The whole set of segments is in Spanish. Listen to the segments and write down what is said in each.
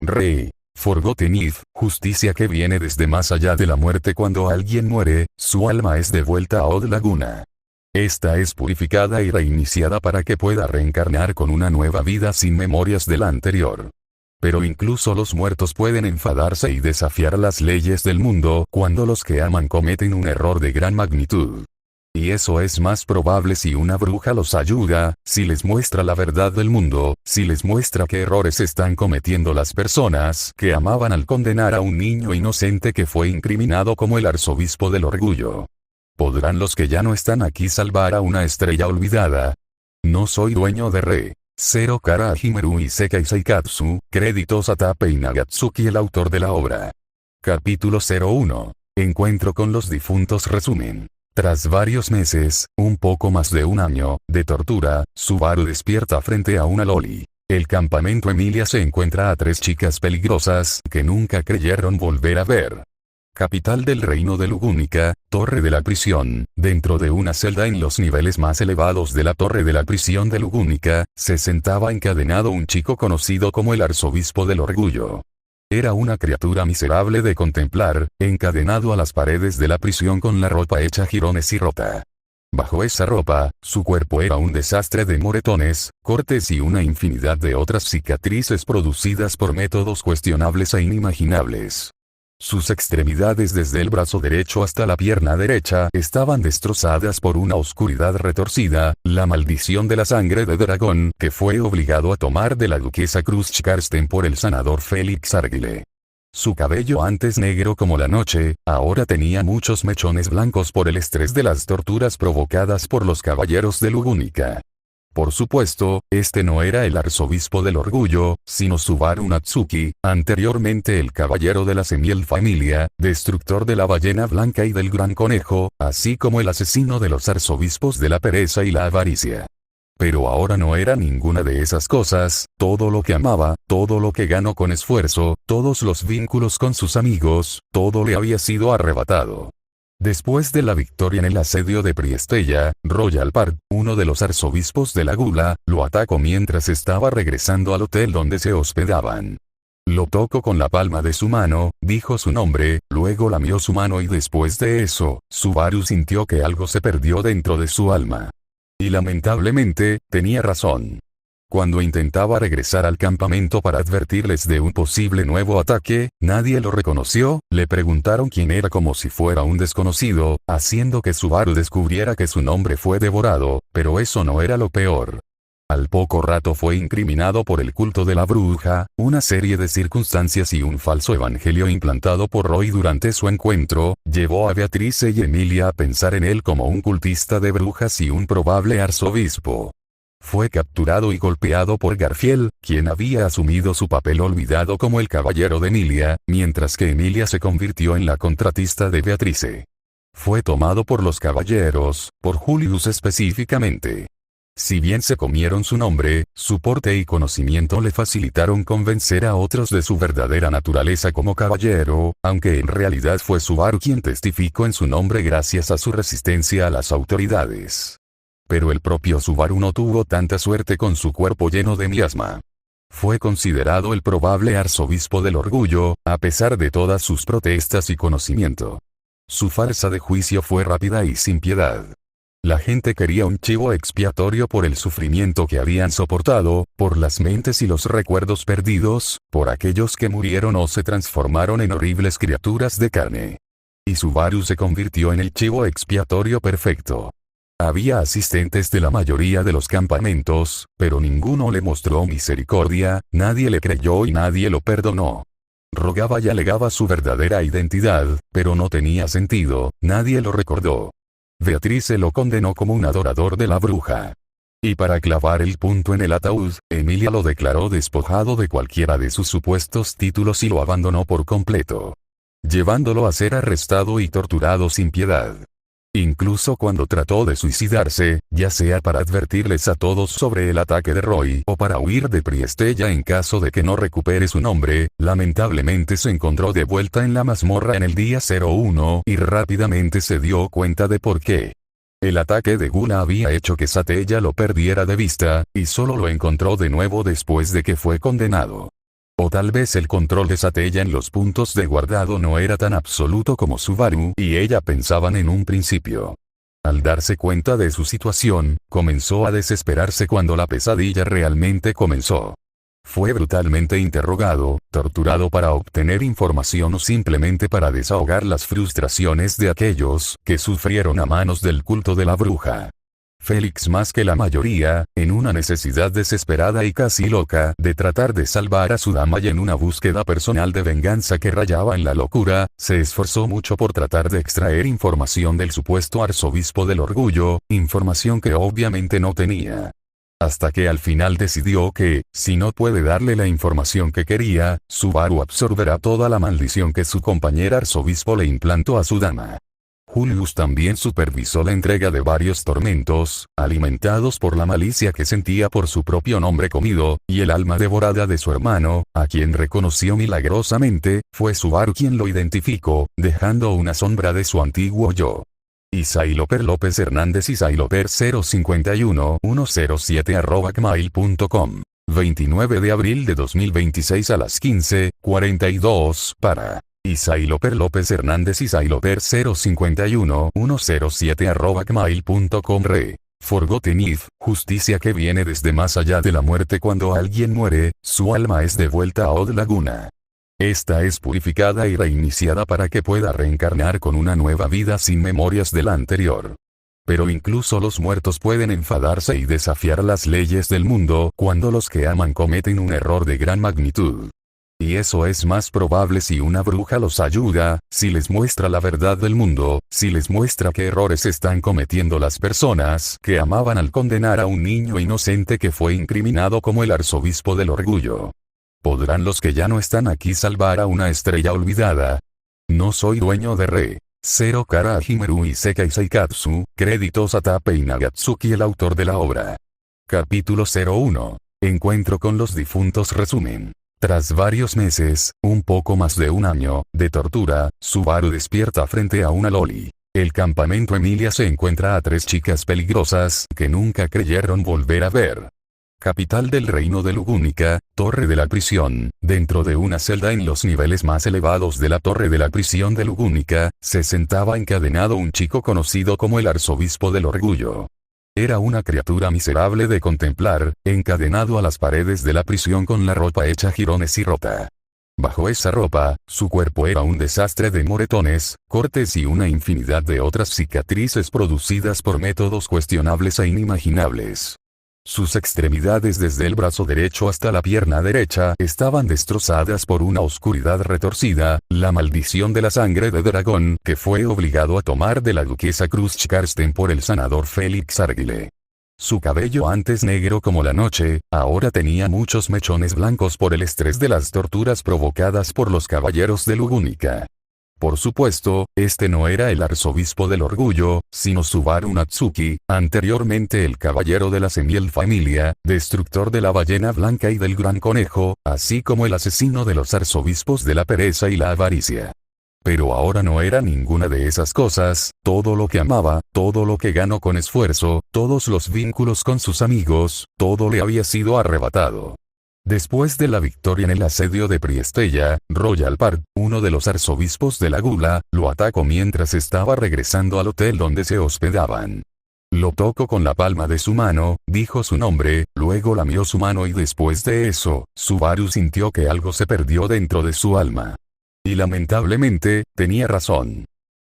Re. Forgotten Eve, justicia que viene desde más allá de la muerte. Cuando alguien muere, su alma es devuelta a Odd Laguna. Esta es purificada y reiniciada para que pueda reencarnar con una nueva vida sin memorias de la anterior. Pero incluso los muertos pueden enfadarse y desafiar las leyes del mundo cuando los que aman cometen un error de gran magnitud. Y eso es más probable si una bruja los ayuda, si les muestra la verdad del mundo, si les muestra qué errores están cometiendo las personas que amaban al condenar a un niño inocente que fue incriminado como el arzobispo del orgullo. ¿Podrán los que ya no están aquí salvar a una estrella olvidada? No soy dueño de Re. Zero Kara Himeru Isekai Seikatsu, créditos a Tape y Nagatsuki, el autor de la obra. Capítulo 01. Encuentro con los difuntos. Resumen. Tras varios meses, un poco más de un año, de tortura, Subaru despierta frente a una loli. El campamento Emilia se encuentra a 3 chicas peligrosas que nunca creyeron volver a ver. Capital del reino de Lugúnica, torre de la prisión. Dentro de una celda en los niveles más elevados de la torre de la prisión de Lugúnica, se sentaba encadenado un chico conocido como el arzobispo del orgullo. Era una criatura miserable de contemplar, encadenado a las paredes de la prisión con la ropa hecha jirones y rota. Bajo esa ropa, su cuerpo era un desastre de moretones, cortes y una infinidad de otras cicatrices producidas por métodos cuestionables e inimaginables. Sus extremidades desde el brazo derecho hasta la pierna derecha estaban destrozadas por una oscuridad retorcida, la maldición de la sangre de dragón que fue obligado a tomar de la duquesa Cruz Karsten por el sanador Félix Arguile. Su cabello, antes negro como la noche, ahora tenía muchos mechones blancos por el estrés de las torturas provocadas por los caballeros de Lugúnica. Por supuesto, este no era el arzobispo del orgullo, sino Subaru Natsuki, anteriormente el caballero de la Semiel familia, destructor de la ballena blanca y del gran conejo, así como el asesino de los arzobispos de la pereza y la avaricia. Pero ahora no era ninguna de esas cosas. Todo lo que amaba, todo lo que ganó con esfuerzo, todos los vínculos con sus amigos, todo le había sido arrebatado. Después de la victoria en el asedio de Priestella, Royal Park, uno de los arzobispos de la Gula, lo atacó mientras estaba regresando al hotel donde se hospedaban. Lo tocó con la palma de su mano, dijo su nombre, luego lamió su mano y después de eso, Subaru sintió que algo se perdió dentro de su alma. Y lamentablemente, tenía razón. Cuando intentaba regresar al campamento para advertirles de un posible nuevo ataque, nadie lo reconoció. Le preguntaron quién era como si fuera un desconocido, haciendo que Subaru descubriera que su nombre fue devorado, pero eso no era lo peor. Al poco rato fue incriminado por el culto de la bruja, una serie de circunstancias y un falso evangelio implantado por Roy durante su encuentro, llevó a Beatrice y Emilia a pensar en él como un cultista de brujas y un probable arzobispo. Fue capturado y golpeado por Garfield, quien había asumido su papel olvidado como el caballero de Emilia, mientras que Emilia se convirtió en la contratista de Beatrice. Fue tomado por los caballeros, por Julius específicamente. Si bien se comieron su nombre, su porte y conocimiento le facilitaron convencer a otros de su verdadera naturaleza como caballero, aunque en realidad fue Subaru quien testificó en su nombre gracias a su resistencia a las autoridades. Pero el propio Subaru no tuvo tanta suerte con su cuerpo lleno de miasma. Fue considerado el probable arzobispo del orgullo, a pesar de todas sus protestas y conocimiento. Su farsa de juicio fue rápida y sin piedad. La gente quería un chivo expiatorio por el sufrimiento que habían soportado, por las mentes y los recuerdos perdidos, por aquellos que murieron o se transformaron en horribles criaturas de carne. Y Subaru se convirtió en el chivo expiatorio perfecto. Había asistentes de la mayoría de los campamentos, pero ninguno le mostró misericordia, nadie le creyó y nadie lo perdonó. Rogaba y alegaba su verdadera identidad, pero no tenía sentido, nadie lo recordó. Beatrice lo condenó como un adorador de la bruja. Y para clavar el punto en el ataúd, Emilia lo declaró despojado de cualquiera de sus supuestos títulos y lo abandonó por completo, llevándolo a ser arrestado y torturado sin piedad. Incluso cuando trató de suicidarse, ya sea para advertirles a todos sobre el ataque de Roy o para huir de Priestella en caso de que no recupere su nombre, lamentablemente se encontró de vuelta en la mazmorra en el día 01 y rápidamente se dio cuenta de por qué. El ataque de Gula había hecho que Satella lo perdiera de vista, y solo lo encontró de nuevo después de que fue condenado. O tal vez el control de Satella en los puntos de guardado no era tan absoluto como Subaru y ella pensaban en un principio. Al darse cuenta de su situación, comenzó a desesperarse cuando la pesadilla realmente comenzó. Fue brutalmente interrogado, torturado para obtener información o simplemente para desahogar las frustraciones de aquellos que sufrieron a manos del culto de la bruja. Félix, más que la mayoría, en una necesidad desesperada y casi loca de tratar de salvar a su dama y en una búsqueda personal de venganza que rayaba en la locura, se esforzó mucho por tratar de extraer información del supuesto arzobispo del orgullo, información que obviamente no tenía. Hasta que al final decidió que, si no puede darle la información que quería, Subaru absorberá toda la maldición que su compañer arzobispo le implantó a su dama. Julius también supervisó la entrega de varios tormentos, alimentados por la malicia que sentía por su propio nombre comido, y el alma devorada de su hermano, a quien reconoció milagrosamente, fue Subaru quien lo identificó, dejando una sombra de su antiguo yo. Isailoper López Hernández Isailoper 051-107 @gmail.com 29 de abril de 2026 a las 15:42 para Isailoper López Hernández Isailoper 051-107 @gmail.com Forgotten If, justicia que viene desde más allá de la muerte. Cuando alguien muere, su alma es devuelta a Odd Laguna. Esta es purificada y reiniciada para que pueda reencarnar con una nueva vida sin memorias de la anterior. Pero incluso los muertos pueden enfadarse y desafiar las leyes del mundo cuando los que aman cometen un error de gran magnitud. Y eso es más probable si una bruja los ayuda, si les muestra la verdad del mundo, si les muestra qué errores están cometiendo las personas que amaban al condenar a un niño inocente que fue incriminado como el arzobispo del orgullo. ¿Podrán los que ya no están aquí salvar a una estrella olvidada? No soy dueño de Re. Zero Kara Himeru y Sekai Seikatsu, créditos a Tape y Nagatsuki, el autor de la obra. Capítulo 01. Encuentro con los difuntos. Resumen. Tras varios meses, un poco más de un año, de tortura, Subaru despierta frente a una loli. El campamento Emilia se encuentra a 3 chicas peligrosas que nunca creyeron volver a ver. Capital del reino de Lugúnica, torre de la prisión. Dentro de una celda en los niveles más elevados de la torre de la prisión de Lugúnica, se sentaba encadenado un chico conocido como el arzobispo del orgullo. Era una criatura miserable de contemplar, encadenado a las paredes de la prisión con la ropa hecha jirones y rota. Bajo esa ropa, su cuerpo era un desastre de moretones, cortes y una infinidad de otras cicatrices producidas por métodos cuestionables e inimaginables. Sus extremidades desde el brazo derecho hasta la pierna derecha estaban destrozadas por una oscuridad retorcida, la maldición de la sangre de dragón que fue obligado a tomar de la duquesa Cruz Karsten por el sanador Félix Arguile. Su cabello, antes negro como la noche, ahora tenía muchos mechones blancos por el estrés de las torturas provocadas por los caballeros de Lugúnica. Por supuesto, este no era el arzobispo del orgullo, sino Subaru Natsuki, anteriormente el caballero de la Semiel familia, destructor de la ballena blanca y del gran conejo, así como el asesino de los arzobispos de la pereza y la avaricia. Pero ahora no era ninguna de esas cosas, todo lo que amaba, todo lo que ganó con esfuerzo, todos los vínculos con sus amigos, todo le había sido arrebatado. Después de la victoria en el asedio de Priestella, Royal Park, uno de los arzobispos de la Gula, lo atacó mientras estaba regresando al hotel donde se hospedaban. Lo tocó con la palma de su mano, dijo su nombre, luego lamió su mano y después de eso, Subaru sintió que algo se perdió dentro de su alma. Y lamentablemente, tenía razón.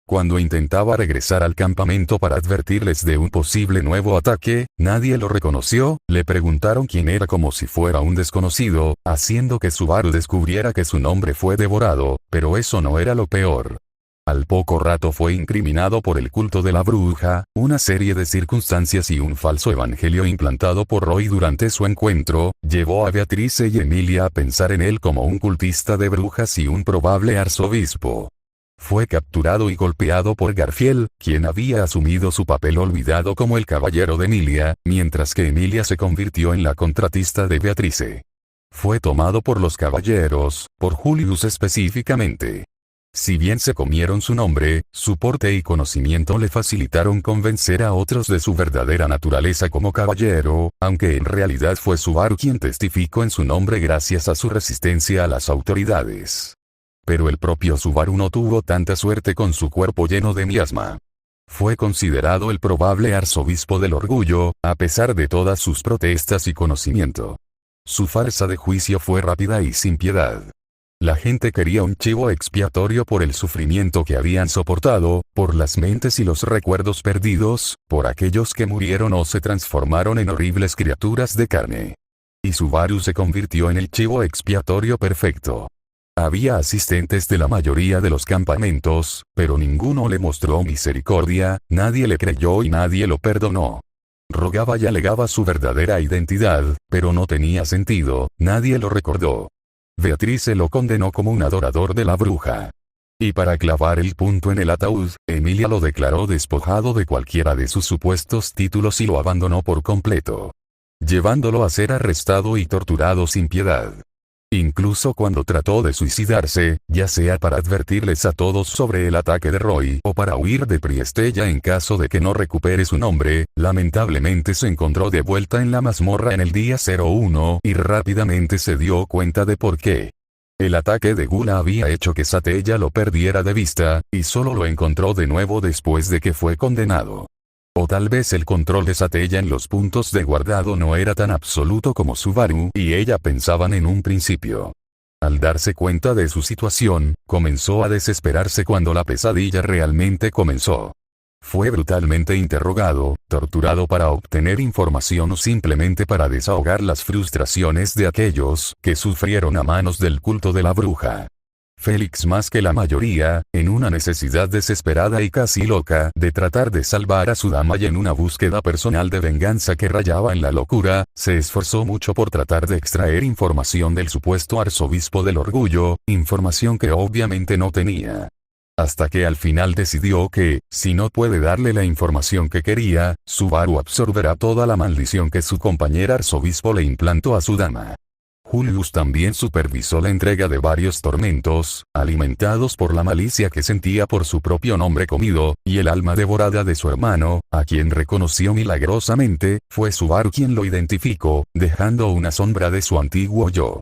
Cuando intentaba regresar al campamento para advertirles de un posible nuevo ataque, nadie lo reconoció, le preguntaron quién era como si fuera un desconocido, haciendo que Subaru descubriera que su nombre fue devorado, pero eso no era lo peor. Al poco rato fue incriminado por el culto de la bruja, una serie de circunstancias y un falso evangelio implantado por Roy durante su encuentro, llevó a Beatrice y Emilia a pensar en él como un cultista de brujas y un probable arzobispo. Fue capturado y golpeado por Garfield, quien había asumido su papel olvidado como el caballero de Emilia, mientras que Emilia se convirtió en la contratista de Beatrice. Fue tomado por los caballeros, por Julius específicamente. Si bien se comieron su nombre, su porte y conocimiento le facilitaron convencer a otros de su verdadera naturaleza como caballero, aunque en realidad fue Subaru quien testificó en su nombre gracias a su resistencia a las autoridades. Pero el propio Subaru no tuvo tanta suerte con su cuerpo lleno de miasma. Fue considerado el probable arzobispo del orgullo, a pesar de todas sus protestas y conocimiento. Su farsa de juicio fue rápida y sin piedad. La gente quería un chivo expiatorio por el sufrimiento que habían soportado, por las mentes y los recuerdos perdidos, por aquellos que murieron o se transformaron en horribles criaturas de carne. Y Subaru se convirtió en el chivo expiatorio perfecto. Había asistentes de la mayoría de los campamentos, pero ninguno le mostró misericordia, nadie le creyó y nadie lo perdonó. Rogaba y alegaba su verdadera identidad, pero no tenía sentido, nadie lo recordó. Beatrice lo condenó como un adorador de la bruja. Y para clavar el punto en el ataúd, Emilia lo declaró despojado de cualquiera de sus supuestos títulos y lo abandonó por completo, llevándolo a ser arrestado y torturado sin piedad. Incluso cuando trató de suicidarse, ya sea para advertirles a todos sobre el ataque de Roy o para huir de Priestella en caso de que no recupere su nombre, lamentablemente se encontró de vuelta en la mazmorra en el día 01 y rápidamente se dio cuenta de por qué. El ataque de Gula había hecho que Satella lo perdiera de vista, y solo lo encontró de nuevo después de que fue condenado. O tal vez el control de Satella en los puntos de guardado no era tan absoluto como Subaru y ella pensaban en un principio. Al darse cuenta de su situación, comenzó a desesperarse cuando la pesadilla realmente comenzó. Fue brutalmente interrogado, torturado para obtener información o simplemente para desahogar las frustraciones de aquellos que sufrieron a manos del culto de la bruja. Félix, más que la mayoría, en una necesidad desesperada y casi loca de tratar de salvar a su dama y en una búsqueda personal de venganza que rayaba en la locura, se esforzó mucho por tratar de extraer información del supuesto arzobispo del orgullo, información que obviamente no tenía. Hasta que al final decidió que, si no puede darle la información que quería, Subaru absorberá toda la maldición que su compañera arzobispo le implantó a su dama. Julius también supervisó la entrega de varios tormentos, alimentados por la malicia que sentía por su propio nombre comido, y el alma devorada de su hermano, a quien reconoció milagrosamente, fue Subaru quien lo identificó, dejando una sombra de su antiguo yo.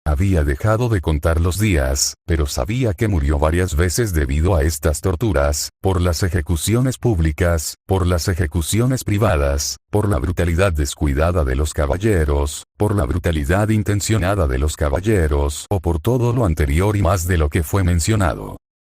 Había dejado de contar los días, pero sabía que murió varias veces debido a estas torturas, por las ejecuciones públicas, por las ejecuciones privadas, por la brutalidad descuidada de los caballeros, por la brutalidad intencionada de los caballeros o por todo lo anterior y más de lo que fue mencionado.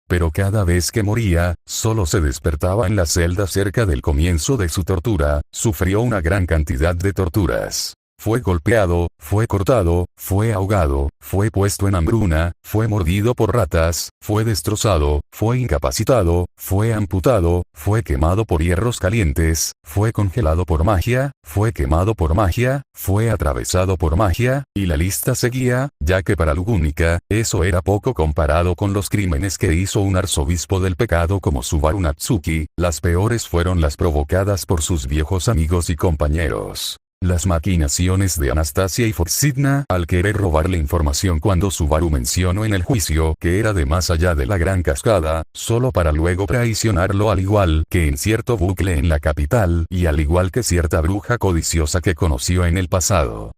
Pero cada vez que moría, solo se despertaba en la celda cerca del comienzo de su tortura, sufrió una gran cantidad de torturas. Fue golpeado, fue cortado, fue ahogado, fue puesto en hambruna, fue mordido por ratas, fue destrozado, fue incapacitado, fue amputado, fue quemado por hierros calientes, fue congelado por magia, fue quemado por magia, fue atravesado por magia, y la lista seguía, ya que para Lugúnica, eso era poco comparado con los crímenes que hizo un arzobispo del pecado como Subaru Natsuki, las peores fueron las provocadas por sus viejos amigos y compañeros. Las maquinaciones de Anastasia y Forsythna al querer robarle información cuando Subaru mencionó en el juicio que era de más allá de la Gran Cascada, solo para luego traicionarlo al igual que en cierto bucle en la capital y al igual que cierta bruja codiciosa que conoció en el pasado.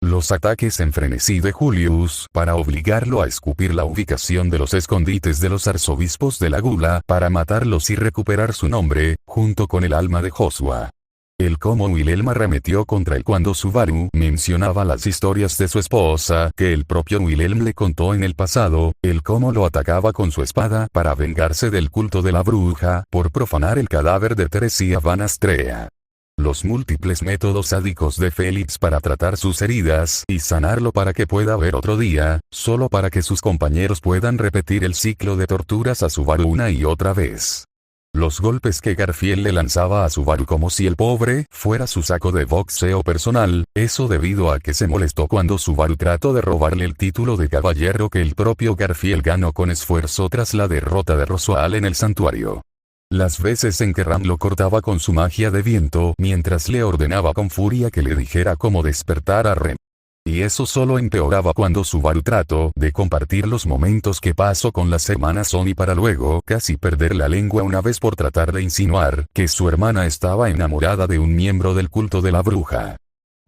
Los ataques en frenesí de Julius para obligarlo a escupir la ubicación de los escondites de los arzobispos de la Gula para matarlos y recuperar su nombre, junto con el alma de Joshua. El cómo Wilhelm arremetió contra él cuando Subaru mencionaba las historias de su esposa que el propio Wilhelm le contó en el pasado, el cómo lo atacaba con su espada para vengarse del culto de la bruja por profanar el cadáver de Teresia Van Astrea. Los múltiples métodos sádicos de Félix para tratar sus heridas y sanarlo para que pueda ver otro día, solo para que sus compañeros puedan repetir el ciclo de torturas a Subaru una y otra vez. Los golpes que Garfield le lanzaba a Subaru como si el pobre fuera su saco de boxeo personal, eso debido a que se molestó cuando Subaru trató de robarle el título de caballero que el propio Garfield ganó con esfuerzo tras la derrota de Roswell en el santuario. Las veces en que Ram lo cortaba con su magia de viento mientras le ordenaba con furia que le dijera cómo despertar a Rem. Y eso solo empeoraba cuando Subaru trató de compartir los momentos que pasó con las hermanas Oni para luego casi perder la lengua una vez por tratar de insinuar que su hermana estaba enamorada de un miembro del culto de la bruja.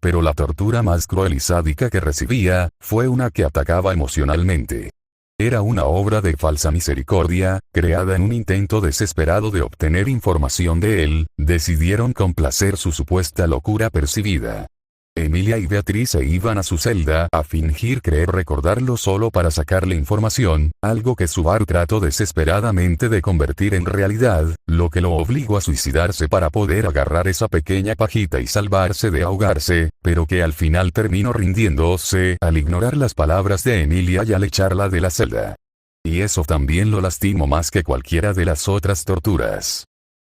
Pero la tortura más cruel y sádica que recibía, fue una que atacaba emocionalmente. Era una obra de falsa misericordia, creada en un intento desesperado de obtener información de él, decidieron complacer su supuesta locura percibida. Emilia y Beatriz se iban a su celda a fingir creer recordarlo solo para sacarle información, algo que Subaru trató desesperadamente de convertir en realidad, lo que lo obligó a suicidarse para poder agarrar esa pequeña pajita y salvarse de ahogarse, pero que al final terminó rindiéndose al ignorar las palabras de Emilia y al echarla de la celda. Y eso también lo lastimó más que cualquiera de las otras torturas.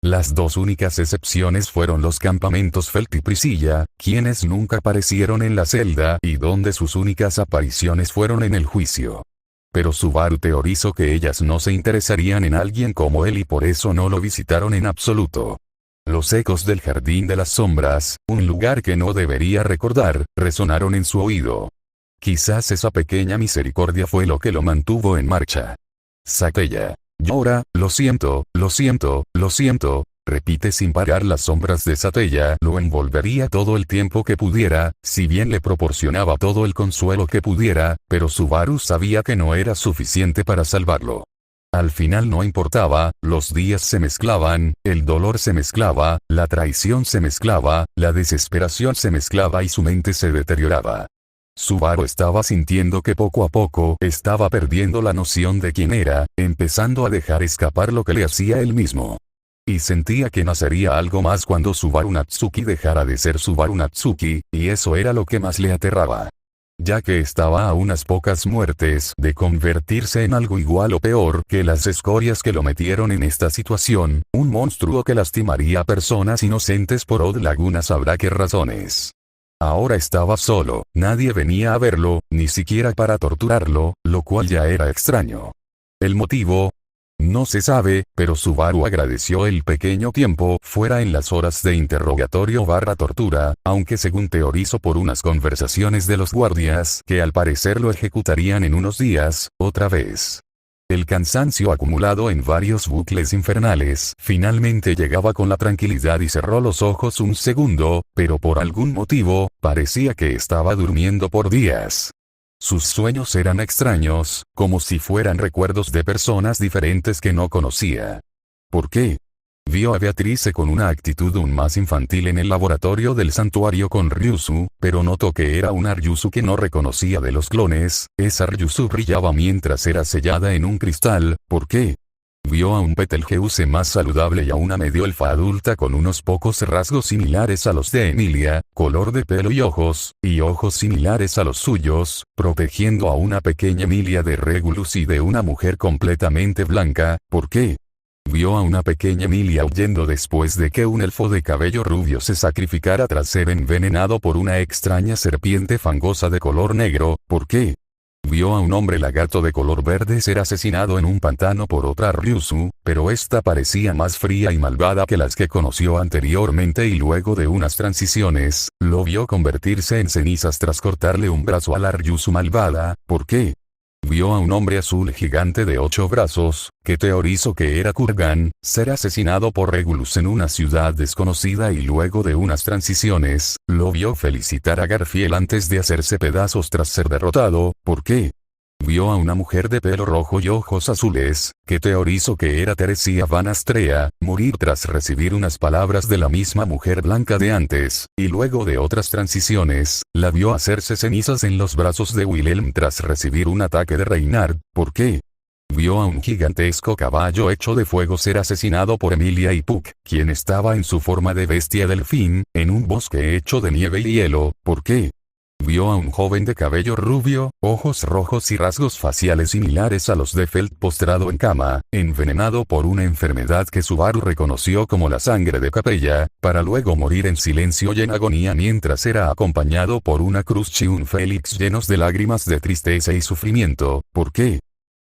Las dos únicas excepciones fueron los campamentos Felt y Priscilla, quienes nunca aparecieron en la celda y donde sus únicas apariciones fueron en el juicio. Pero Subaru teorizó que ellas no se interesarían en alguien como él y por eso no lo visitaron en absoluto. Los ecos del Jardín de las Sombras, un lugar que no debería recordar, resonaron en su oído. Quizás esa pequeña misericordia fue lo que lo mantuvo en marcha. Satella. Llora, lo siento, lo siento, lo siento, repite sin parar. Las sombras de Satella lo envolvería todo el tiempo que pudiera, si bien le proporcionaba todo el consuelo que pudiera, pero Subaru sabía que no era suficiente para salvarlo. Al final no importaba, los días se mezclaban, el dolor se mezclaba, la traición se mezclaba, la desesperación se mezclaba y su mente se deterioraba. Subaru estaba sintiendo que poco a poco estaba perdiendo la noción de quién era, empezando a dejar escapar lo que le hacía él mismo. Y sentía que nacería algo más cuando Subaru Natsuki dejara de ser Subaru Natsuki, y eso era lo que más le aterraba. Ya que estaba a unas pocas muertes de convertirse en algo igual o peor que las escorias que lo metieron en esta situación, un monstruo que lastimaría a personas inocentes por Odd Laguna sabrá qué razones. Ahora estaba solo, nadie venía a verlo, ni siquiera para torturarlo, lo cual ya era extraño. ¿El motivo? No se sabe, pero Subaru agradeció el pequeño tiempo fuera en las horas de interrogatorio / tortura, aunque según teorizó por unas conversaciones de los guardias que al parecer lo ejecutarían en unos días, otra vez. El cansancio acumulado en varios bucles infernales finalmente llegaba con la tranquilidad y cerró los ojos un segundo, pero por algún motivo, parecía que estaba durmiendo por días. Sus sueños eran extraños, como si fueran recuerdos de personas diferentes que no conocía. ¿Por qué? Vio a Beatrice con una actitud aún más infantil en el laboratorio del santuario con Ryuzu, pero notó que era una Ryuzu que no reconocía de los clones. Esa Ryuzu brillaba mientras era sellada en un cristal. ¿Por qué? Vio a un Betelgeuse más saludable y a una medio elfa adulta con unos pocos rasgos similares a los de Emilia, color de pelo y ojos similares a los suyos, protegiendo a una pequeña Emilia de Regulus y de una mujer completamente blanca. ¿Por qué? Vio a una pequeña Emilia huyendo después de que un elfo de cabello rubio se sacrificara tras ser envenenado por una extraña serpiente fangosa de color negro. ¿Por qué? Vio a un hombre lagarto de color verde ser asesinado en un pantano por otra Ryuzu, pero esta parecía más fría y malvada que las que conoció anteriormente y luego de unas transiciones, lo vio convertirse en cenizas tras cortarle un brazo a la Ryuzu malvada. ¿Por qué? Vio a un hombre azul gigante de 8 brazos, que teorizó que era Kurgan, ser asesinado por Regulus en una ciudad desconocida y luego de unas transiciones, lo vio felicitar a Garfield antes de hacerse pedazos tras ser derrotado. ¿Por qué? Vio a una mujer de pelo rojo y ojos azules, que teorizó que era Teresia Van Astrea, morir tras recibir unas palabras de la misma mujer blanca de antes, y luego de otras transiciones, la vio hacerse cenizas en los brazos de Wilhelm tras recibir un ataque de Reinhard. ¿Por qué? Vio a un gigantesco caballo hecho de fuego ser asesinado por Emilia y Puck, quien estaba en su forma de bestia delfín, en un bosque hecho de nieve y hielo. ¿Por qué? Vio a un joven de cabello rubio, ojos rojos y rasgos faciales similares a los de Felt postrado en cama, envenenado por una enfermedad que Subaru reconoció como la sangre de Capella, para luego morir en silencio y en agonía mientras era acompañado por una cruz y un Félix llenos de lágrimas de tristeza y sufrimiento. ¿Por qué?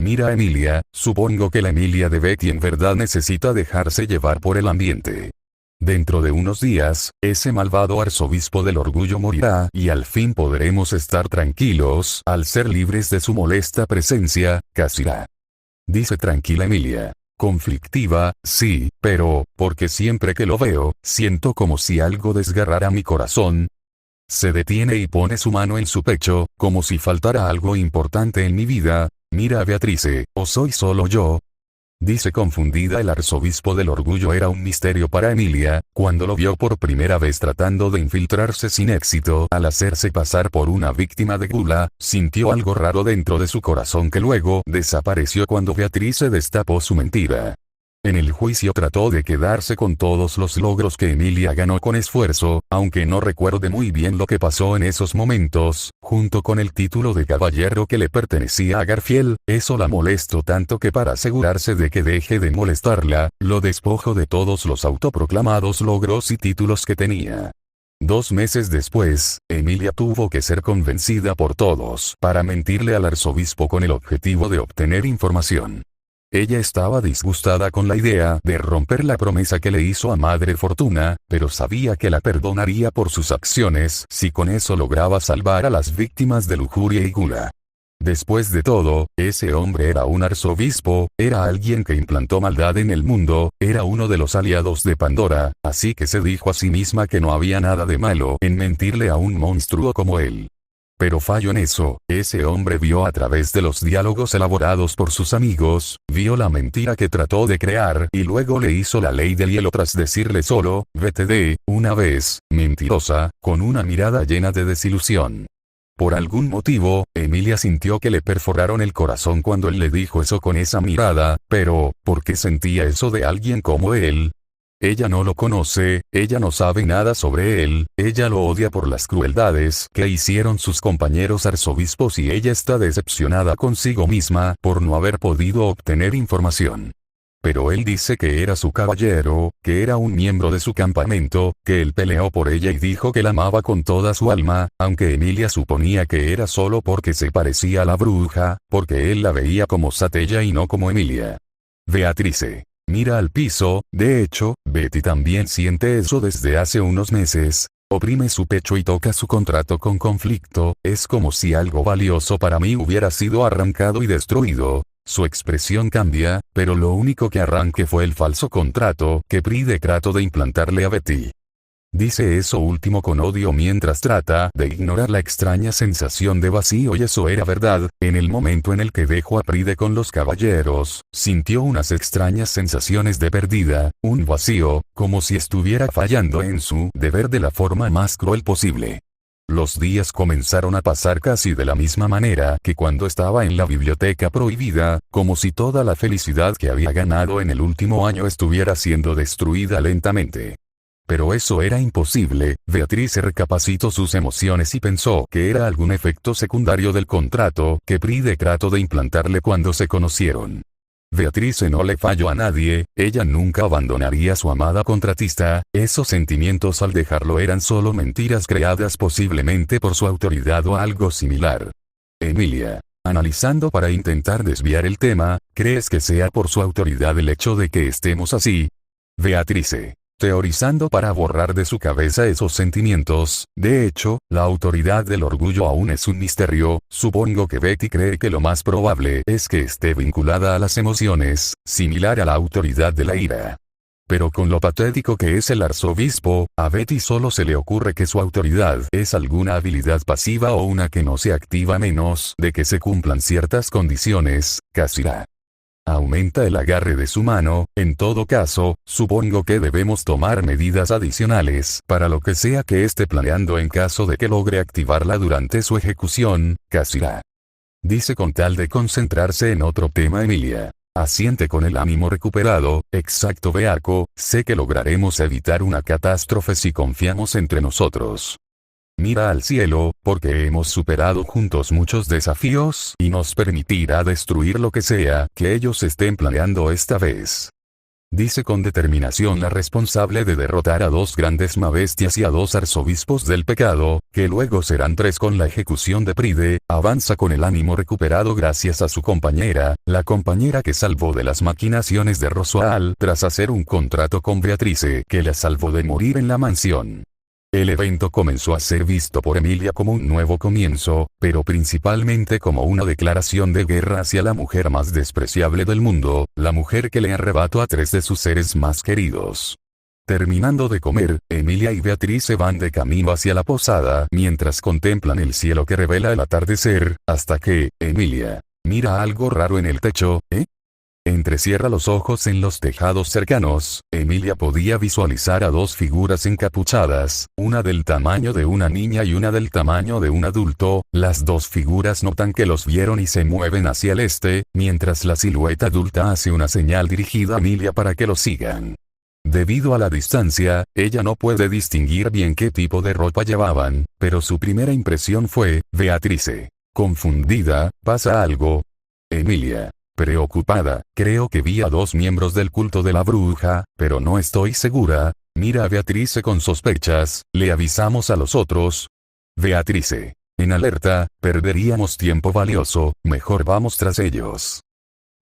Mira a Emilia, supongo que la Emilia de Betty en verdad necesita dejarse llevar por el ambiente. Dentro de unos días, ese malvado arzobispo del orgullo morirá y al fin podremos estar tranquilos al ser libres de su molesta presencia, Cassira. Dice tranquila Emilia. Conflictiva, sí, pero, porque siempre que lo veo, siento como si algo desgarrara mi corazón. Se detiene y pone su mano en su pecho, como si faltara algo importante en mi vida. Mira a Beatrice, ¿o soy solo yo? Dice confundida. El arzobispo del orgullo era un misterio para Emilia, cuando lo vio por primera vez tratando de infiltrarse sin éxito al hacerse pasar por una víctima de gula, sintió algo raro dentro de su corazón que luego desapareció cuando Beatrice destapó su mentira. En el juicio trató de quedarse con todos los logros que Emilia ganó con esfuerzo, aunque no recuerde muy bien lo que pasó en esos momentos, junto con el título de caballero que le pertenecía a Garfield. Eso la molestó tanto que para asegurarse de que deje de molestarla, lo despojó de todos los autoproclamados logros y títulos que tenía. 2 meses después, Emilia tuvo que ser convencida por todos para mentirle al arzobispo con el objetivo de obtener información. Ella estaba disgustada con la idea de romper la promesa que le hizo a Madre Fortuna, pero sabía que la perdonaría por sus acciones si con eso lograba salvar a las víctimas de lujuria y gula. Después de todo, ese hombre era un arzobispo, era alguien que implantó maldad en el mundo, era uno de los aliados de Pandora, así que se dijo a sí misma que no había nada de malo en mentirle a un monstruo como él. Pero falló en eso. Ese hombre vio a través de los diálogos elaborados por sus amigos, vio la mentira que trató de crear y luego le hizo la ley del hielo tras decirle solo, vete de una vez, mentirosa, con una mirada llena de desilusión. Por algún motivo, Emilia sintió que le perforaron el corazón cuando él le dijo eso con esa mirada, pero, ¿por qué sentía eso de alguien como él? Ella no lo conoce, ella no sabe nada sobre él, ella lo odia por las crueldades que hicieron sus compañeros arzobispos y ella está decepcionada consigo misma por no haber podido obtener información. Pero él dice que era su caballero, que era un miembro de su campamento, que él peleó por ella y dijo que la amaba con toda su alma, aunque Emilia suponía que era solo porque se parecía a la bruja, porque él la veía como Satella y no como Emilia. Beatrice. Mira al piso, de hecho, Betty también siente eso desde hace unos meses. Oprime su pecho y toca su contrato con conflicto, es como si algo valioso para mí hubiera sido arrancado y destruido. Su expresión cambia, pero lo único que arranque fue el falso contrato que Pride trató de implantarle a Betty. Dice eso último con odio mientras trata de ignorar la extraña sensación de vacío y eso era verdad. En el momento en el que dejó a Pride con los caballeros, sintió unas extrañas sensaciones de pérdida, un vacío, como si estuviera fallando en su deber de la forma más cruel posible. Los días comenzaron a pasar casi de la misma manera que cuando estaba en la biblioteca prohibida, como si toda la felicidad que había ganado en el último año estuviera siendo destruida lentamente. Pero eso era imposible. Beatrice recapacitó sus emociones y pensó que era algún efecto secundario del contrato que Pride trató de implantarle cuando se conocieron. Beatrice no le falló a nadie, ella nunca abandonaría a su amada contratista, esos sentimientos al dejarlo eran solo mentiras creadas posiblemente por su autoridad o algo similar. Emilia. Analizando para intentar desviar el tema, ¿crees que sea por su autoridad el hecho de que estemos así? Beatrice. Teorizando para borrar de su cabeza esos sentimientos, de hecho, la autoridad del orgullo aún es un misterio, supongo que Betty cree que lo más probable es que esté vinculada a las emociones, similar a la autoridad de la ira. Pero con lo patético que es el arzobispo, a Betty solo se le ocurre que su autoridad es alguna habilidad pasiva o una que no se activa a menos de que se cumplan ciertas condiciones, Cassira. Aumenta el agarre de su mano, en todo caso, supongo que debemos tomar medidas adicionales para lo que sea que esté planeando en caso de que logre activarla durante su ejecución, Cassira. Dice con tal de concentrarse en otro tema Emilia. Asiente con el ánimo recuperado, exacto Beaco, sé que lograremos evitar una catástrofe si confiamos entre nosotros. Mira al cielo, porque hemos superado juntos muchos desafíos y nos permitirá destruir lo que sea que ellos estén planeando esta vez. Dice con determinación la responsable de derrotar a 2 grandes mabestias y a 2 arzobispos del pecado, que luego serán 3 con la ejecución de Pride, avanza con el ánimo recuperado gracias a su compañera, la compañera que salvó de las maquinaciones de Roswell tras hacer un contrato con Beatrice que la salvó de morir en la mansión. El evento comenzó a ser visto por Emilia como un nuevo comienzo, pero principalmente como una declaración de guerra hacia la mujer más despreciable del mundo, la mujer que le arrebató a 3 de sus seres más queridos. Terminando de comer, Emilia y Beatrice van de camino hacia la posada mientras contemplan el cielo que revela el atardecer, hasta que, Emilia, mira algo raro en el techo, ¿eh? Entrecierra los ojos en los tejados cercanos. Emilia podía visualizar a 2 figuras encapuchadas, una del tamaño de una niña y una del tamaño de un adulto. Las 2 figuras notan que los vieron y se mueven hacia el este, mientras la silueta adulta hace una señal dirigida a Emilia para que lo sigan. Debido a la distancia, ella no puede distinguir bien qué tipo de ropa llevaban, pero su primera impresión fue, Beatrice. Confundida, ¿pasa algo? Emilia. Preocupada, creo que vi a 2 miembros del culto de la bruja, pero no estoy segura. Mira a Beatrice con sospechas, ¿le avisamos a los otros? Beatrice. En alerta, perderíamos tiempo valioso, mejor vamos tras ellos.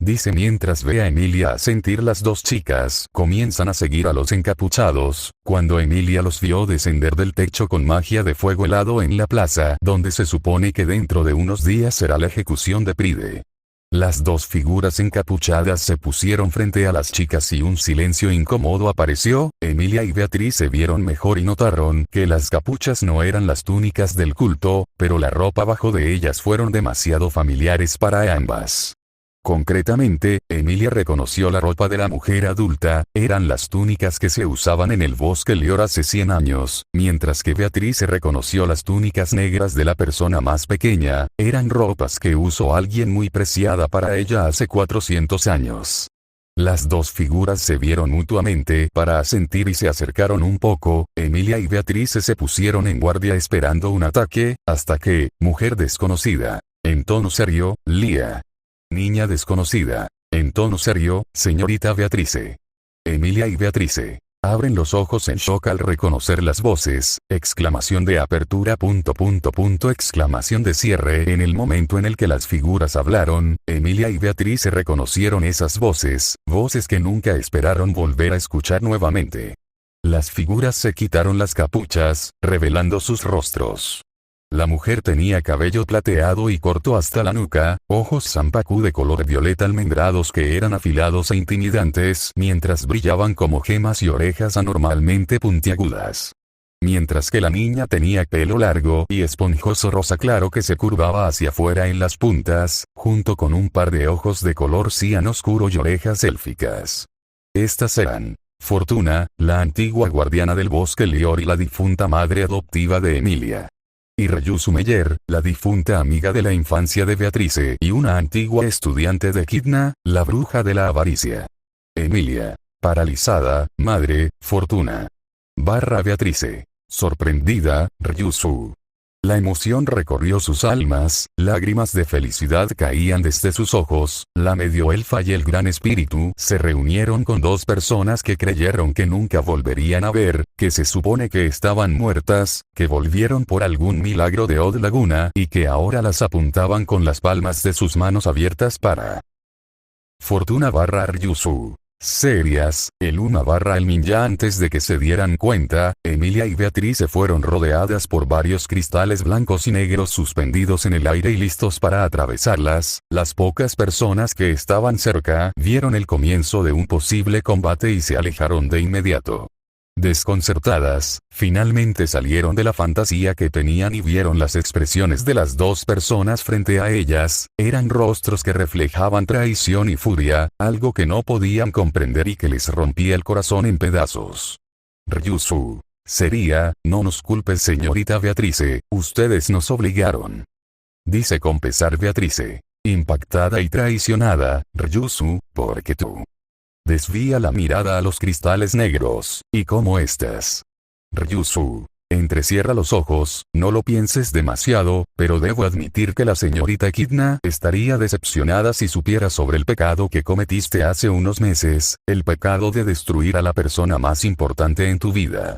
Dice mientras ve a Emilia a sentir. Las 2 chicas comienzan a seguir a los encapuchados, cuando Emilia los vio descender del techo con magia de fuego helado en la plaza donde se supone que dentro de unos días será la ejecución de Pride. Las 2 figuras encapuchadas se pusieron frente a las chicas y un silencio incómodo apareció. Emilia y Beatriz se vieron mejor y notaron que las capuchas no eran las túnicas del culto, pero la ropa bajo de ellas fueron demasiado familiares para ambas. Concretamente, Emilia reconoció la ropa de la mujer adulta, eran las túnicas que se usaban en el bosque Lior hace 100 años, mientras que Beatriz reconoció las túnicas negras de la persona más pequeña, eran ropas que usó alguien muy preciada para ella hace 400 años. Las 2 figuras se vieron mutuamente para asentir y se acercaron un poco. Emilia y Beatriz se pusieron en guardia esperando un ataque, hasta que, mujer desconocida. En tono serio, Lía. Niña desconocida. En tono serio, señorita Beatrice. Emilia y Beatrice abren los ojos en shock al reconocer las voces, exclamación de apertura ... exclamación de cierre. En el momento en el que las figuras hablaron, Emilia y Beatrice reconocieron esas voces, voces que nunca esperaron volver a escuchar nuevamente. Las figuras se quitaron las capuchas, revelando sus rostros. La mujer tenía cabello plateado y corto hasta la nuca, ojos zampacú de color violeta almendrados que eran afilados e intimidantes mientras brillaban como gemas y orejas anormalmente puntiagudas. Mientras que la niña tenía pelo largo y esponjoso rosa claro que se curvaba hacia afuera en las puntas, junto con un par de ojos de color cian oscuro y orejas élficas. Estas eran Fortuna, la antigua guardiana del bosque Lior y la difunta madre adoptiva de Emilia. Y Ryusu Meyer, la difunta amiga de la infancia de Beatrice y una antigua estudiante de Kidna, la bruja de la avaricia. Emilia. Paralizada, madre, Fortuna. Beatrice. Sorprendida, Ryusu. La emoción recorrió sus almas, lágrimas de felicidad caían desde sus ojos. La medio elfa y el gran espíritu se reunieron con 2 personas que creyeron que nunca volverían a ver, que se supone que estaban muertas, que volvieron por algún milagro de Odd Laguna y que ahora las apuntaban con las palmas de sus manos abiertas para Fortuna Ryusu. Serias, el Uma el Min. Ya antes de que se dieran cuenta, Emilia y Beatrice fueron rodeadas por varios cristales blancos y negros suspendidos en el aire y listos para atravesarlas. Las pocas personas que estaban cerca vieron el comienzo de un posible combate y se alejaron de inmediato. Desconcertadas, finalmente salieron de la fantasía que tenían y vieron las expresiones de las 2 personas frente a ellas, eran rostros que reflejaban traición y furia, algo que no podían comprender y que les rompía el corazón en pedazos. Ryusu. Sería, no nos culpes señorita Beatrice, ustedes nos obligaron. Dice con pesar Beatrice. Impactada y traicionada, Ryusu, porque tú. Desvía la mirada a los cristales negros, ¿y cómo estás? Ryusu. Entrecierra los ojos, no lo pienses demasiado, pero debo admitir que la señorita Echidna estaría decepcionada si supiera sobre el pecado que cometiste hace unos meses, el pecado de destruir a la persona más importante en tu vida.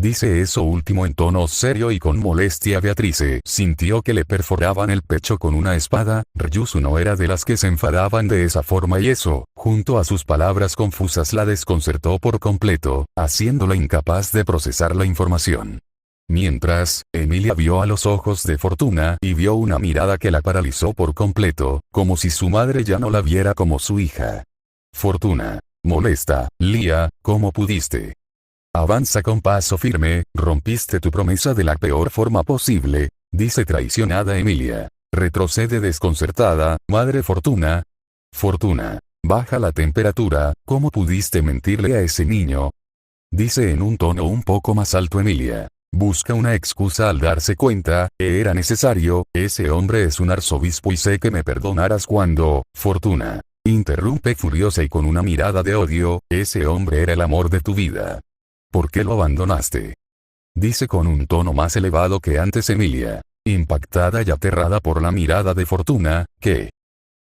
Dice eso último en tono serio y con molestia. Beatrice sintió que le perforaban el pecho con una espada. Ryusu no era de las que se enfadaban de esa forma y eso, junto a sus palabras confusas, la desconcertó por completo, haciéndola incapaz de procesar la información. Mientras, Emilia vio a los ojos de Fortuna y vio una mirada que la paralizó por completo, como si su madre ya no la viera como su hija. Fortuna. Molesta. Lia, ¿cómo pudiste? Avanza con paso firme, rompiste tu promesa de la peor forma posible, dice traicionada Emilia. Retrocede desconcertada, madre Fortuna. Fortuna. Baja la temperatura, ¿cómo pudiste mentirle a ese niño? Dice en un tono un poco más alto Emilia. Busca una excusa al darse cuenta, era necesario, ese hombre es un arzobispo y sé que me perdonarás cuando, Fortuna. Interrumpe furiosa y con una mirada de odio, ese hombre era el amor de tu vida. ¿Por qué lo abandonaste? Dice con un tono más elevado que antes Emilia, impactada y aterrada por la mirada de Fortuna, que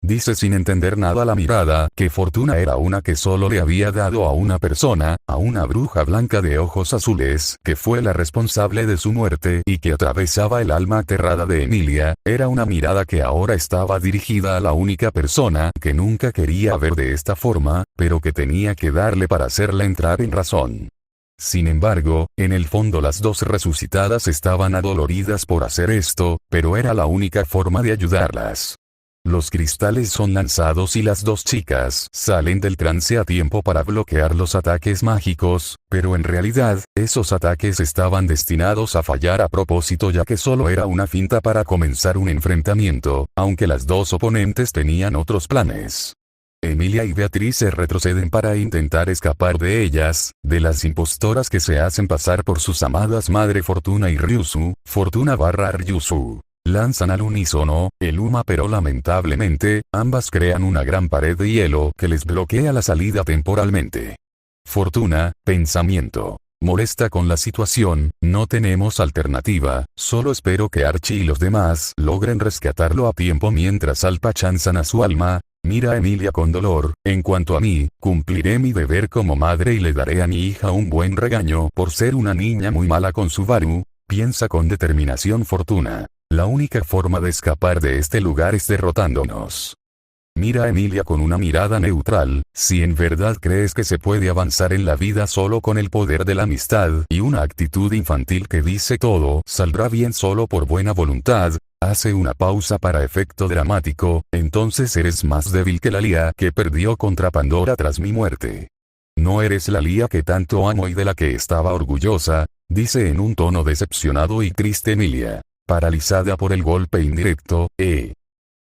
dice sin entender nada la mirada que Fortuna era una que solo le había dado a una persona, a una bruja blanca de ojos azules, que fue la responsable de su muerte y que atravesaba el alma aterrada de Emilia, era una mirada que ahora estaba dirigida a la única persona que nunca quería ver de esta forma, pero que tenía que darle para hacerla entrar en razón. Sin embargo, en el fondo las dos resucitadas estaban adoloridas por hacer esto, pero era la única forma de ayudarlas. Los cristales son lanzados y las dos chicas salen del trance a tiempo para bloquear los ataques mágicos, pero en realidad, esos ataques estaban destinados a fallar a propósito ya que solo era una finta para comenzar un enfrentamiento, aunque las dos oponentes tenían otros planes. Emilia y Beatrice retroceden para intentar escapar de ellas, de las impostoras que se hacen pasar por sus amadas madre Fortuna y Ryusu, Fortuna/Ryusu. Lanzan al unísono, el Uma pero lamentablemente, ambas crean una gran pared de hielo que les bloquea la salida temporalmente. Fortuna, pensamiento. Molesta con la situación, no tenemos alternativa, solo espero que Archie y los demás logren rescatarlo a tiempo mientras Alpa-chan sana su alma. Mira a Emilia con dolor, en cuanto a mí, cumpliré mi deber como madre y le daré a mi hija un buen regaño por ser una niña muy mala con Subaru, piensa con determinación Fortuna. La única forma de escapar de este lugar es derrotándonos. Mira a Emilia con una mirada neutral, si en verdad crees que se puede avanzar en la vida solo con el poder de la amistad y una actitud infantil que dice todo saldrá bien solo por buena voluntad, hace una pausa para efecto dramático, entonces eres más débil que la Lia que perdió contra Pandora tras mi muerte. No eres la Lia que tanto amo y de la que estaba orgullosa, dice en un tono decepcionado y triste Emilia, paralizada por el golpe indirecto,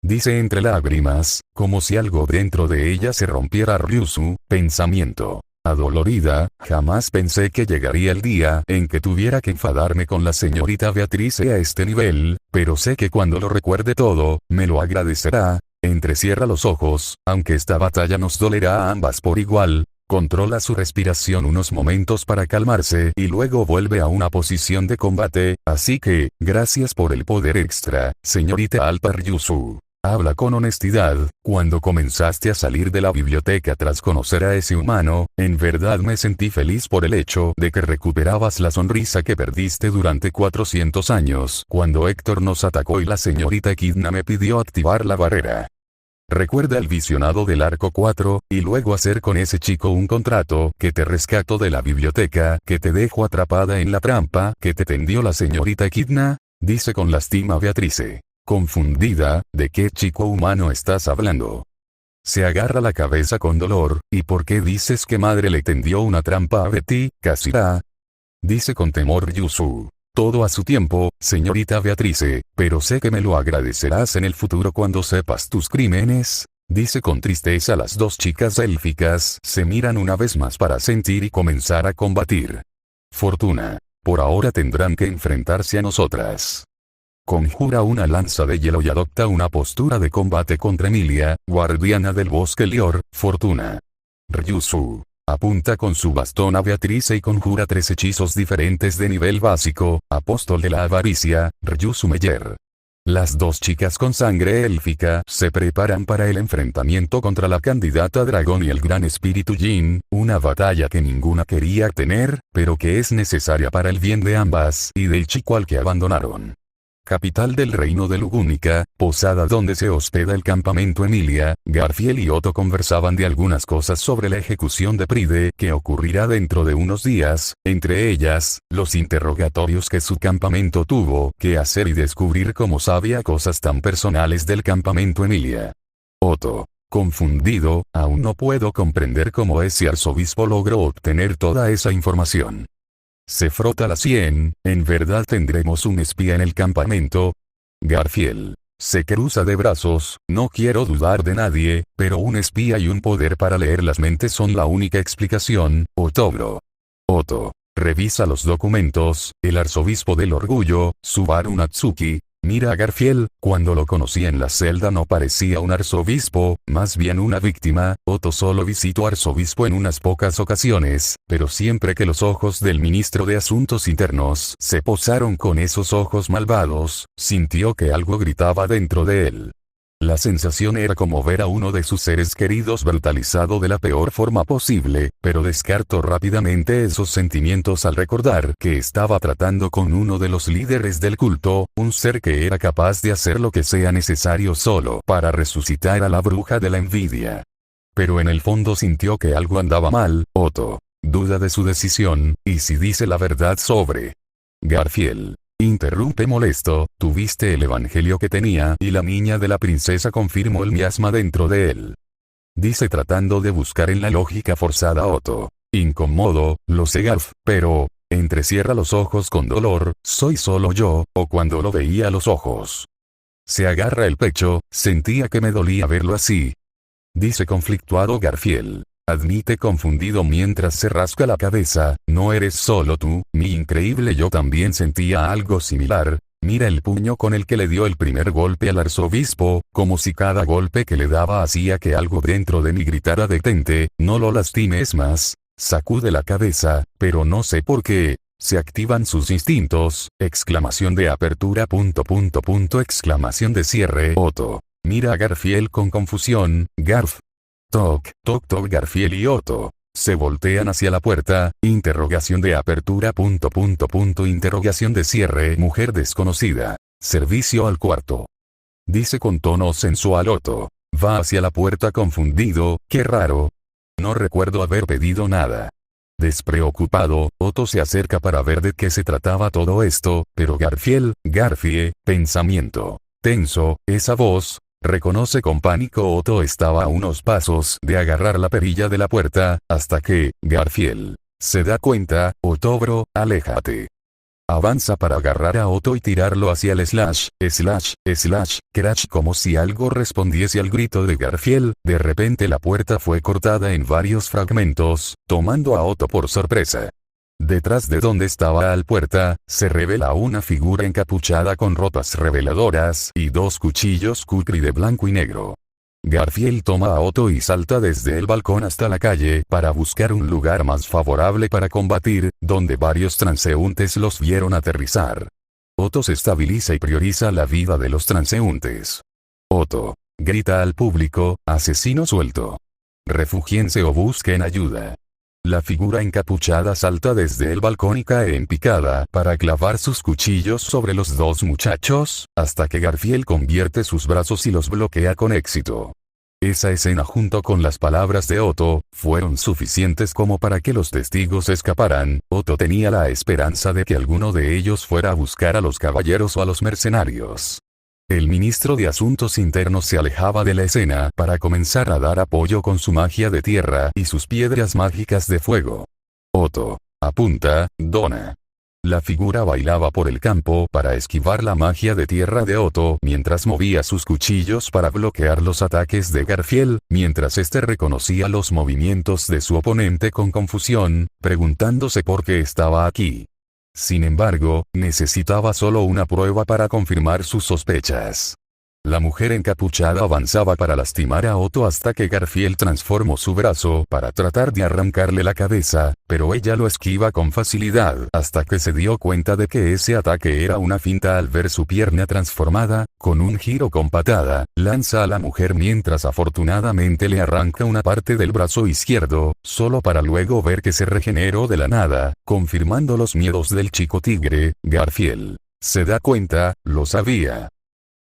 dice entre lágrimas, como si algo dentro de ella se rompiera. Ryusu, pensamiento. Adolorida, jamás pensé que llegaría el día en que tuviera que enfadarme con la señorita Beatrice a este nivel, pero sé que cuando lo recuerde todo, me lo agradecerá. Entrecierra los ojos, aunque esta batalla nos dolerá a ambas por igual. Controla su respiración unos momentos para calmarse y luego vuelve a una posición de combate, así que, gracias por el poder extra, señorita Alpa Ryusu. Habla con honestidad, cuando comenzaste a salir de la biblioteca tras conocer a ese humano, en verdad me sentí feliz por el hecho de que recuperabas la sonrisa que perdiste durante 400 años, cuando Héctor nos atacó y la señorita Echidna me pidió activar la barrera. Recuerda el visionado del arco 4, y luego hacer con ese chico un contrato, que te rescato de la biblioteca, que te dejo atrapada en la trampa, que te tendió la señorita Echidna, dice con lástima Beatrice. Confundida, ¿de qué chico humano estás hablando? Se agarra la cabeza con dolor, ¿y por qué dices que madre le tendió una trampa a Betty, Kasira? Dice con temor Ryusu. Todo a su tiempo, señorita Beatrice, pero sé que me lo agradecerás en el futuro cuando sepas tus crímenes. Dice con tristeza. Las dos chicas élficas se miran una vez más para sentir y comenzar a combatir. Fortuna. Por ahora tendrán que enfrentarse a nosotras. Conjura una lanza de hielo y adopta una postura de combate contra Emilia, guardiana del bosque Lior, Fortuna. Ryusu. Apunta con su bastón a Beatrice y conjura 3 hechizos diferentes de nivel básico, Apóstol de la Avaricia, Ryusu Meyer. Las 2 chicas con sangre élfica se preparan para el enfrentamiento contra la candidata dragón y el gran espíritu Jin, una batalla que ninguna quería tener, pero que es necesaria para el bien de ambas y del chico al que abandonaron. Capital del reino de Lugúnica, posada donde se hospeda el campamento Emilia, Garfield y Otto conversaban de algunas cosas sobre la ejecución de Pride que ocurrirá dentro de unos días, entre ellas, los interrogatorios que su campamento tuvo que hacer y descubrir cómo sabía cosas tan personales del campamento Emilia. Otto, confundido, aún no puedo comprender cómo ese arzobispo logró obtener toda esa información. Se frota la sien, ¿en verdad tendremos un espía en el campamento? Garfield se cruza de brazos, no quiero dudar de nadie, pero un espía y un poder para leer las mentes son la única explicación, Otobro. Otto revisa los documentos, el arzobispo del orgullo, Subaru Natsuki, mira a Garfield, cuando lo conocí en la celda no parecía un arzobispo, más bien una víctima. Otto solo visitó arzobispo en unas pocas ocasiones, pero siempre que los ojos del ministro de Asuntos Internos se posaron con esos ojos malvados, sintió que algo gritaba dentro de él. La sensación era como ver a uno de sus seres queridos brutalizado de la peor forma posible, pero descartó rápidamente esos sentimientos al recordar que estaba tratando con uno de los líderes del culto, un ser que era capaz de hacer lo que sea necesario solo para resucitar a la bruja de la envidia. Pero en el fondo sintió que algo andaba mal. Otto duda de su decisión, y si dice la verdad sobre Garfield. Interrumpe molesto, tuviste el evangelio que tenía y la niña de la princesa confirmó el miasma dentro de él. Dice tratando de buscar en la lógica forzada a Otto. Incómodo, lo sé Garf, pero, entrecierra los ojos con dolor, soy solo yo, o cuando lo veía a los ojos. Se agarra el pecho, sentía que me dolía verlo así. Dice conflictuado Garfield. Admite confundido mientras se rasca la cabeza, no eres solo tú, mi increíble yo también sentía algo similar. Mira el puño con el que le dio el primer golpe al arzobispo, como si cada golpe que le daba hacía que algo dentro de mí gritara detente, no lo lastimes más. Sacude la cabeza, pero no sé por qué. Se activan sus instintos, exclamación de apertura exclamación de cierre. Otto mira a Garfield con confusión. Garf. Toc, toc toc. Garfield y Otto se voltean hacia la puerta, interrogación de apertura interrogación de cierre. Mujer desconocida. Servicio al cuarto. Dice con tono sensual Otto. Va hacia la puerta confundido, qué raro. No recuerdo haber pedido nada. Despreocupado, Otto se acerca para ver de qué se trataba todo esto, pero Garfie, pensamiento tenso, esa voz. Reconoce con pánico. Otto estaba a unos pasos de agarrar la perilla de la puerta, hasta que, Garfield se da cuenta. Otobro, aléjate. Avanza para agarrar a Otto y tirarlo hacia el crash, como si algo respondiese al grito de Garfield. De repente la puerta fue cortada en varios fragmentos, tomando a Otto por sorpresa. Detrás de donde estaba la puerta, se revela una figura encapuchada con ropas reveladoras y 2 cuchillos kukri de blanco y negro. Garfield toma a Otto y salta desde el balcón hasta la calle para buscar un lugar más favorable para combatir, donde varios transeúntes los vieron aterrizar. Otto se estabiliza y prioriza la vida de los transeúntes. Otto grita al público, asesino suelto. Refúgiense o busquen ayuda. La figura encapuchada salta desde el balcón y cae en picada para clavar sus cuchillos sobre los 2 muchachos, hasta que Garfield convierte sus brazos y los bloquea con éxito. Esa escena junto con las palabras de Otto, fueron suficientes como para que los testigos escaparan. Otto tenía la esperanza de que alguno de ellos fuera a buscar a los caballeros o a los mercenarios. El ministro de Asuntos Internos se alejaba de la escena para comenzar a dar apoyo con su magia de tierra y sus piedras mágicas de fuego. Otto apunta, Donna. La figura bailaba por el campo para esquivar la magia de tierra de Otto mientras movía sus cuchillos para bloquear los ataques de Garfield, mientras este reconocía los movimientos de su oponente con confusión, preguntándose por qué estaba aquí. Sin embargo, necesitaba solo una prueba para confirmar sus sospechas. La mujer encapuchada avanzaba para lastimar a Otto hasta que Garfield transformó su brazo para tratar de arrancarle la cabeza, pero ella lo esquiva con facilidad hasta que se dio cuenta de que ese ataque era una finta al ver su pierna transformada. Con un giro con patada, lanza a la mujer mientras afortunadamente le arranca una parte del brazo izquierdo, solo para luego ver que se regeneró de la nada, confirmando los miedos del chico tigre. Garfield se da cuenta, lo sabía.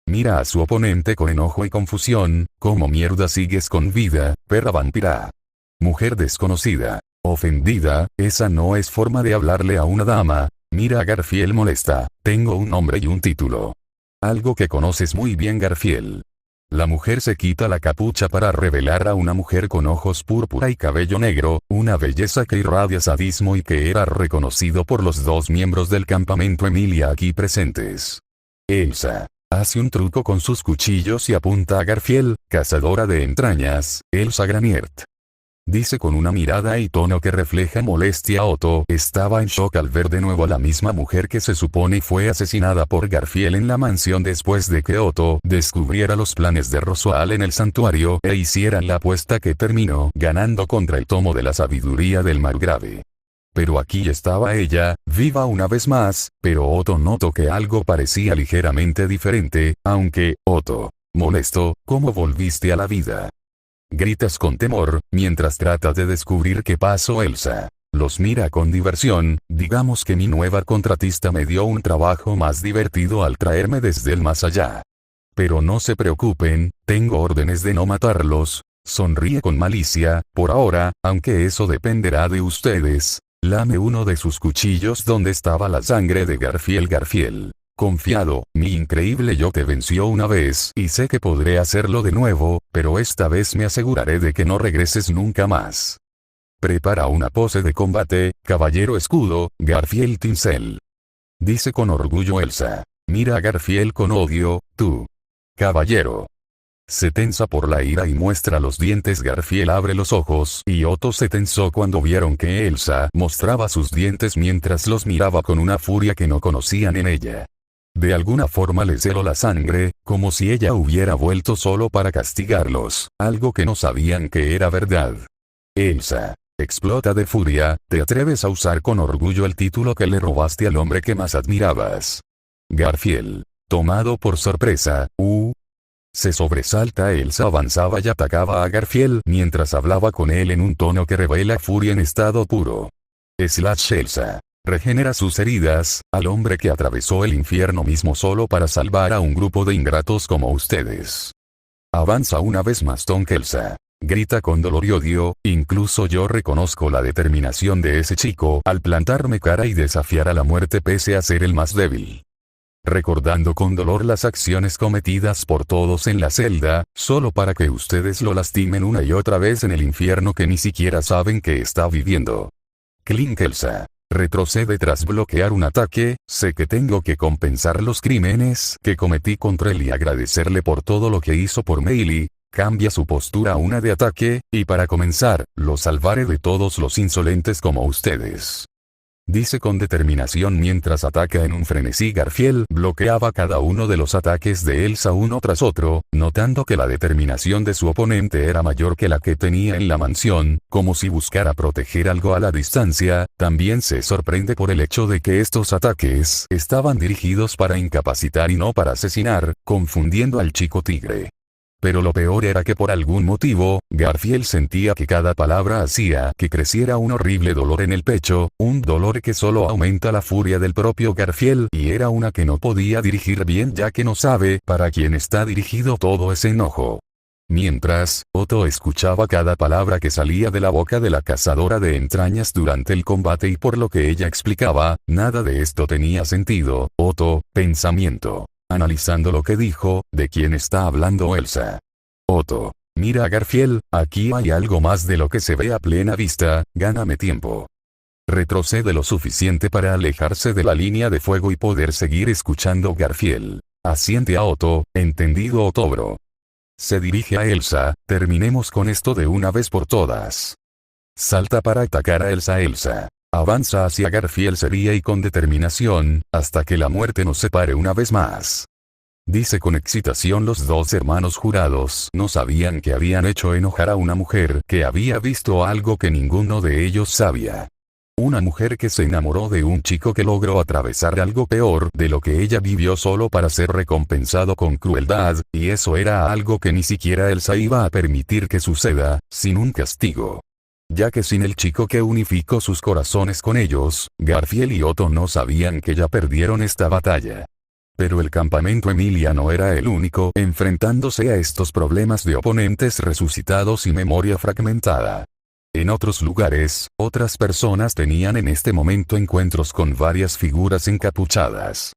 Mira a su oponente con enojo y confusión. ¿Cómo mierda sigues con vida, perra vampira? Mujer desconocida. Ofendida, esa no es forma de hablarle a una dama. Mira a Garfield molesta. Tengo un nombre y un título. Algo que conoces muy bien, Garfield. La mujer se quita la capucha para revelar a una mujer con ojos púrpura y cabello negro, una belleza que irradia sadismo y que era reconocido por los dos miembros del campamento Emilia aquí presentes. Elsa. Hace un truco con sus cuchillos y apunta a Garfield, cazadora de entrañas. Elsa Graniert. Dice con una mirada y tono que refleja molestia. Otto estaba en shock al ver de nuevo a la misma mujer que se supone fue asesinada por Garfield en la mansión después de que Otto descubriera los planes de Roswell en el santuario e hicieran la apuesta que terminó ganando contra el tomo de la sabiduría del margrave. Pero aquí estaba ella, viva una vez más, pero Otto notó que algo parecía ligeramente diferente, aunque, Otto, molesto, ¿cómo volviste a la vida? Gritas con temor, mientras trata de descubrir qué pasó. Elsa los mira con diversión. Digamos que mi nueva contratista me dio un trabajo más divertido al traerme desde el más allá. Pero no se preocupen, tengo órdenes de no matarlos. Sonríe con malicia, por ahora, aunque eso dependerá de ustedes. Lame uno de sus cuchillos donde estaba la sangre de Garfield. Garfield, confiado, mi increíble yo te venció una vez y sé que podré hacerlo de nuevo, pero esta vez me aseguraré de que no regreses nunca más. Prepara una pose de combate, caballero escudo. Garfield Tinsel. Dice con orgullo Elsa. Mira a Garfield con odio. Tú, caballero. Se tensa por la ira y muestra los dientes. Garfield abre los ojos y Otto se tensó cuando vieron que Elsa mostraba sus dientes mientras los miraba con una furia que no conocían en ella. De alguna forma les heló la sangre, como si ella hubiera vuelto solo para castigarlos, algo que no sabían que era verdad. Elsa explota de furia. ¿Te atreves a usar con orgullo el título que le robaste al hombre que más admirabas? Garfield, tomado por sorpresa, se sobresalta. Elsa avanzaba y atacaba a Garfield mientras hablaba con él en un tono que revela furia en estado puro. Elsa regenera sus heridas, al hombre que atravesó el infierno mismo solo para salvar a un grupo de ingratos como ustedes. Avanza una vez más. Elsa grita con dolor y odio. Incluso yo reconozco la determinación de ese chico al plantarme cara y desafiar a la muerte pese a ser el más débil. Recordando con dolor las acciones cometidas por todos en la celda, solo para que ustedes lo lastimen una y otra vez en el infierno que ni siquiera saben que está viviendo. Clink. Elsa retrocede tras bloquear un ataque. Sé que tengo que compensar los crímenes que cometí contra él y agradecerle por todo lo que hizo por Meili. Cambia su postura a una de ataque, y para comenzar, lo salvaré de todos los insolentes como ustedes. Dice con determinación mientras ataca en un frenesí. Garfield bloqueaba cada uno de los ataques de Elsa uno tras otro, notando que la determinación de su oponente era mayor que la que tenía en la mansión, como si buscara proteger algo a la distancia. También se sorprende por el hecho de que estos ataques estaban dirigidos para incapacitar y no para asesinar, confundiendo al chico tigre. Pero lo peor era que por algún motivo, Garfield sentía que cada palabra hacía que creciera un horrible dolor en el pecho, un dolor que solo aumenta la furia del propio Garfield y era una que no podía dirigir bien ya que no sabe para quién está dirigido todo ese enojo. Mientras, Otto escuchaba cada palabra que salía de la boca de la cazadora de entrañas durante el combate y por lo que ella explicaba, nada de esto tenía sentido. Otto, pensamiento. Analizando lo que dijo, ¿de quién está hablando Elsa? Otto, mira a Garfield, aquí hay algo más de lo que se ve a plena vista, gáname tiempo. Retrocede lo suficiente para alejarse de la línea de fuego y poder seguir escuchando. Garfield asiente a Otto, entendido Otobro. Se dirige a Elsa, terminemos con esto de una vez por todas. Salta para atacar a Elsa. Elsa avanza hacia Garfield seria y con determinación, hasta que la muerte nos separe una vez más. Dice con excitación. Los dos hermanos jurados no sabían que habían hecho enojar a una mujer que había visto algo que ninguno de ellos sabía. Una mujer que se enamoró de un chico que logró atravesar algo peor de lo que ella vivió solo para ser recompensado con crueldad, y eso era algo que ni siquiera Elsa iba a permitir que suceda, sin un castigo. Ya que sin el chico que unificó sus corazones con ellos, Garfield y Otto no sabían que ya perdieron esta batalla. Pero el campamento Emilia no era el único enfrentándose a estos problemas de oponentes resucitados y memoria fragmentada. En otros lugares, otras personas tenían en este momento encuentros con varias figuras encapuchadas.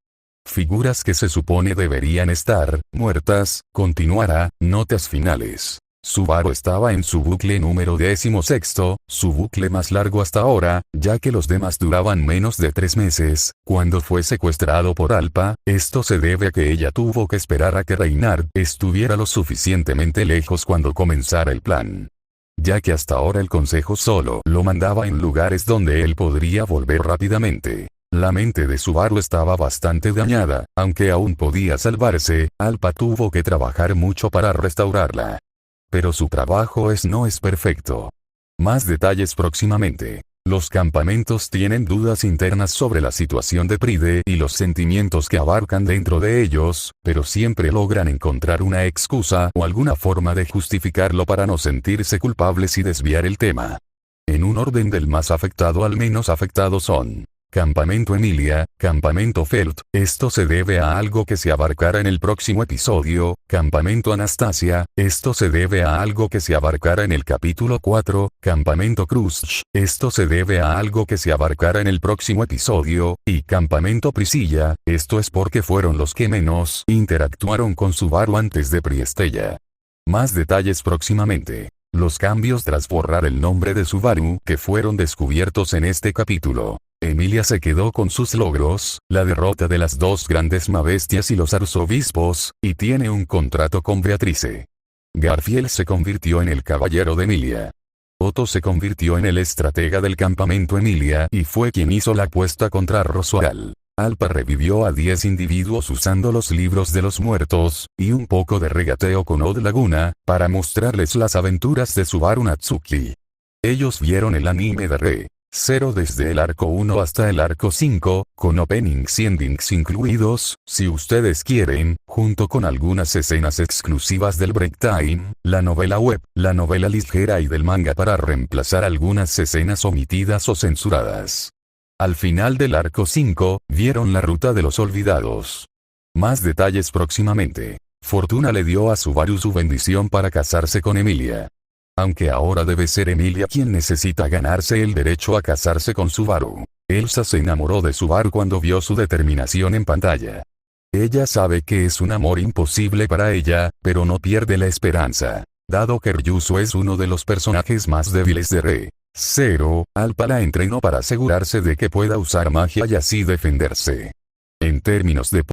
Figuras que se supone deberían estar muertas. Continuará, notas finales. Subaru estaba en su bucle número 16, su bucle más largo hasta ahora, ya que los demás duraban menos de 3 meses, cuando fue secuestrado por Alpa. Esto se debe a que ella tuvo que esperar a que Reynard estuviera lo suficientemente lejos cuando comenzara el plan. Ya que hasta ahora el consejo solo lo mandaba en lugares donde él podría volver rápidamente. La mente de Subaru estaba bastante dañada, aunque aún podía salvarse. Alpa tuvo que trabajar mucho para restaurarla. Pero su trabajo no es perfecto. Más detalles próximamente. Los campamentos tienen dudas internas sobre la situación de Pride y los sentimientos que abarcan dentro de ellos, pero siempre logran encontrar una excusa o alguna forma de justificarlo para no sentirse culpables y desviar el tema. En un orden del más afectado al menos afectado son: Campamento Emilia, Campamento Felt, esto se debe a algo que se abarcará en el próximo episodio. Campamento Anastasia, esto se debe a algo que se abarcará en el capítulo 4. Campamento Crush, esto se debe a algo que se abarcará en el próximo episodio. Y Campamento Priscilla, esto es porque fueron los que menos interactuaron con Subaru antes de Priestella. Más detalles próximamente. Los cambios tras borrar el nombre de Subaru que fueron descubiertos en este capítulo. Emilia se quedó con sus logros, la derrota de las dos grandes mabestias y los arzobispos, y tiene un contrato con Beatrice. Garfield se convirtió en el caballero de Emilia. Otto se convirtió en el estratega del campamento Emilia y fue quien hizo la apuesta contra Roswell. Alpa revivió a 10 individuos usando los libros de los muertos, y un poco de regateo con Odd Laguna, para mostrarles las aventuras de Subaru Natsuki. Ellos vieron el anime de Re-Zero desde el arco 1 hasta el arco 5, con openings y endings incluidos, si ustedes quieren, junto con algunas escenas exclusivas del Break Time, la novela web, la novela ligera y del manga para reemplazar algunas escenas omitidas o censuradas. Al final del arco 5, vieron la ruta de los olvidados. Más detalles próximamente. Fortuna le dio a Subaru su bendición para casarse con Emilia. Aunque ahora debe ser Emilia quien necesita ganarse el derecho a casarse con Subaru. Elsa se enamoró de Subaru cuando vio su determinación en pantalla. Ella sabe que es un amor imposible para ella, pero no pierde la esperanza. Dado que Ryuzo es uno de los personajes más débiles de Re-Zero, Alpa la entrenó para asegurarse de que pueda usar magia y así defenderse. En términos de